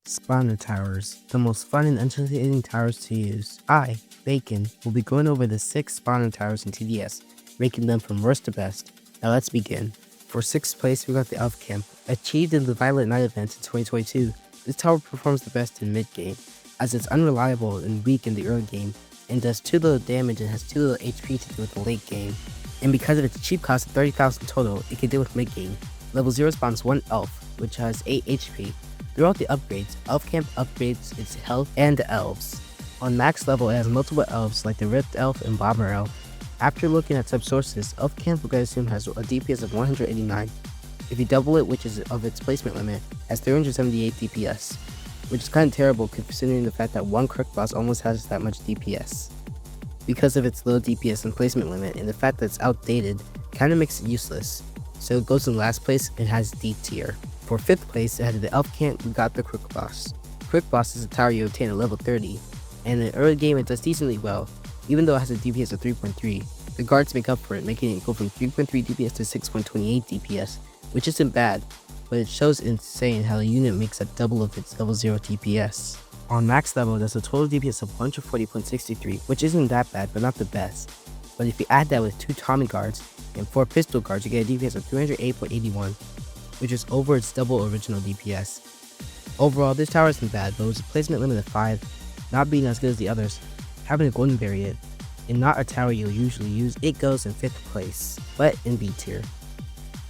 Spawner towers, the most fun and intimidating towers to use. I, Bacon, will be going over the 6 spawner towers in TDS, ranking them from worst to best. Now let's begin. For 6th place, we got the Elf Camp. Achieved in the Violent Night event in 2022, this tower performs the best in mid-game, as it's unreliable and weak in the early game, and does too little damage and has too little HP to deal with the late game. And because of its cheap cost of 30,000 total, it can deal with mid-game. Level 0 spawns 1 Elf, which has 8 HP. Throughout the upgrades, Elf Camp upgrades its health and the elves. On max level, it has multiple elves like the Rift Elf and Bomber Elf. After looking at some sources, Elf Camp, we can assume, has a DPS of 189. If you double it, which is of its placement limit, has 378 DPS, which is kind of terrible considering the fact that one Crook Boss almost has that much DPS. Because of its low DPS and placement limit, and the fact that it's outdated, kind of makes it useless. So it goes in last place and has D tier. For 5th place, ahead of the Elf Camp, we got the Crook Boss. Crook Boss is a tower you obtain at level 30, and in the early game it does decently well, even though it has a DPS of 3.3. The guards make up for it, making it go from 3.3 DPS to 6.28 DPS, which isn't bad, but it shows insane how the unit makes up double of its level 0 DPS. On max level, there's a total DPS of 140.63, which isn't that bad, but not the best. But if you add that with 2 Tommy guards and 4 pistol guards, you get a DPS of 308.81, which is over its double original DPS. Overall, this tower isn't bad, but with a placement limit of 5, not being as good as the others, having a golden variant, and not a tower you'll usually use, it goes in 5th place, but in B tier.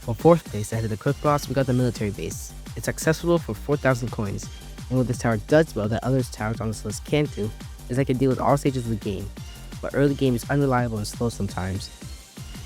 For 4th place, ahead of the Crook Boss, we got the Military Base. It's accessible for 4,000 coins, and what this tower does well that other towers on this list can't do, is it can deal with all stages of the game, but early game is unreliable and slow sometimes.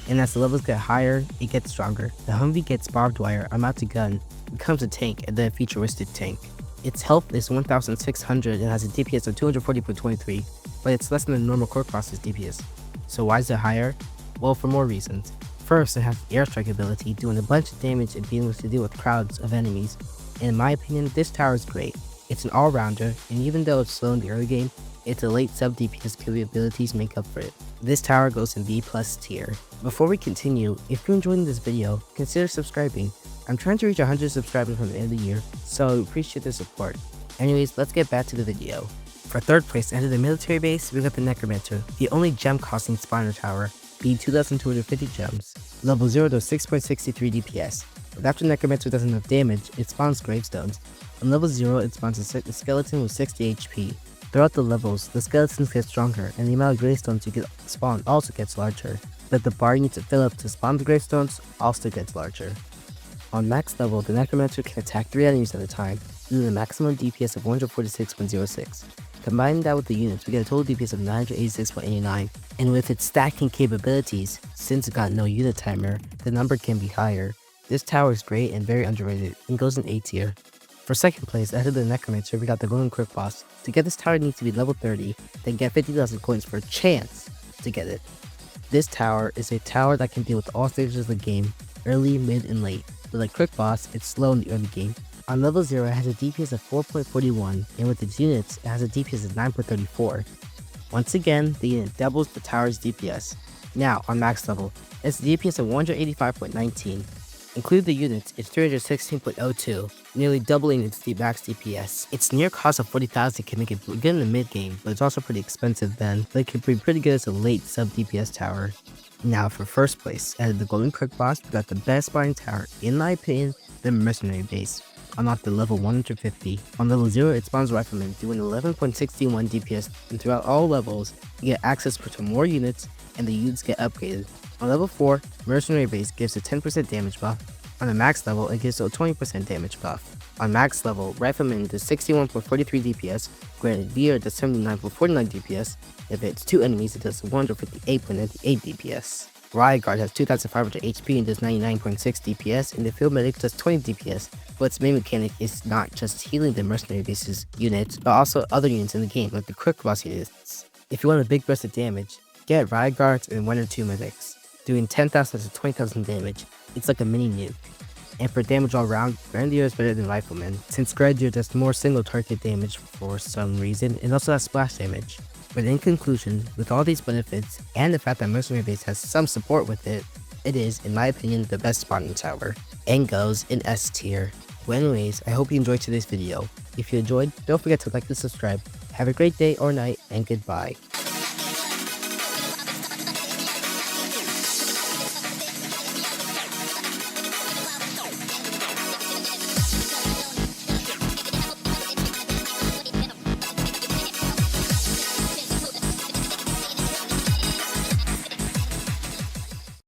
And as the levels get higher, it gets stronger. The Humvee gets barbed wire, a mounted gun, becomes a tank, and then a futuristic tank. Its health is 1,600 and has a DPS of 240.23, but it's less than the normal Crook Boss's DPS. So why is it higher? Well, for more reasons. First, it has the airstrike ability, doing a bunch of damage and being able to deal with crowds of enemies. And in my opinion, this tower is great. It's an all-rounder, and even though it's slow in the early game, its elite sub-DPS capabilities make up for it. This tower goes in B+ tier. Before we continue, if you're enjoying this video, consider subscribing. I'm trying to reach 100 subscribers from the end of the year, so I appreciate the support. Anyways, let's get back to the video. For 3rd place, under the Military Base, we got the Necromancer, the only gem costing spawner tower, being 2,250 gems. Level 0 does 6.63 DPS, but after Necromancer does enough damage, it spawns gravestones. On level 0, it spawns a skeleton with 60 HP. Throughout the levels, the skeletons get stronger, and the amount of gravestones you get spawned also gets larger, but the bar you need to fill up to spawn the gravestones also gets larger. On max level, the Necromancer can attack 3 enemies at a time, doing a maximum DPS of 146.06. Combining that with the units, we get a total DPS of 986.89, and with its stacking capabilities, since it got no unit timer, the number can be higher. This tower is great and very underrated, and goes in A tier. For 2nd place, ahead of the Necromancer, we got the Golden Crook Boss. To get this tower, it needs to be level 30, then get 50,000 coins for a chance to get it. This tower is a tower that can deal with all stages of the game, early, mid, and late. But like Crook Boss, it's slow in the early game. On level 0, it has a DPS of 4.41, and with its units, it has a DPS of 9.34. Once again, the unit doubles the tower's DPS. Now, on max level, it's a DPS of 185.19. Include the units, it's 316.02, nearly doubling its max DPS. Its near cost of 40,000 can make it good in the mid game, but it's also pretty expensive then, but it can be pretty good as a late sub DPS tower. Now for 1st place, out of the Golden Crook Boss, we got the best spawning tower, in my opinion, the Mercenary Base. Unlocked at level 150. On level 0, it spawns Rifleman, doing 11.61 DPS, and throughout all levels, you get access to more units, and the units get upgraded. On level 4, Mercenary Base gives a 10% damage buff. On the max level, it gives a 20% damage buff. On max level, Rifleman does 61.43 DPS, Granted Veer does 79.49 DPS, if it's 2 enemies it does 158.98 DPS. Riot Guard has 2500 HP and does 99.6 DPS, and the Field Medic does 20 DPS, but its main mechanic is not just healing the Mercenary Base's units, but also other units in the game, like the Crook Boss units. If you want a big burst of damage, get Riot Guards and 1 or 2 medics, doing 10,000 to 20,000 damage. It's like a mini nuke. And for damage all around, Grenadier is better than Rifleman, since Grenadier does more single target damage for some reason, and also has splash damage. But in conclusion, with all these benefits, and the fact that Mercenary Base has some support with it, it is, in my opinion, the best spawning tower, and goes in S tier. Well anyways, I hope you enjoyed today's video. If you enjoyed, don't forget to like and subscribe. Have a great day or night, and goodbye.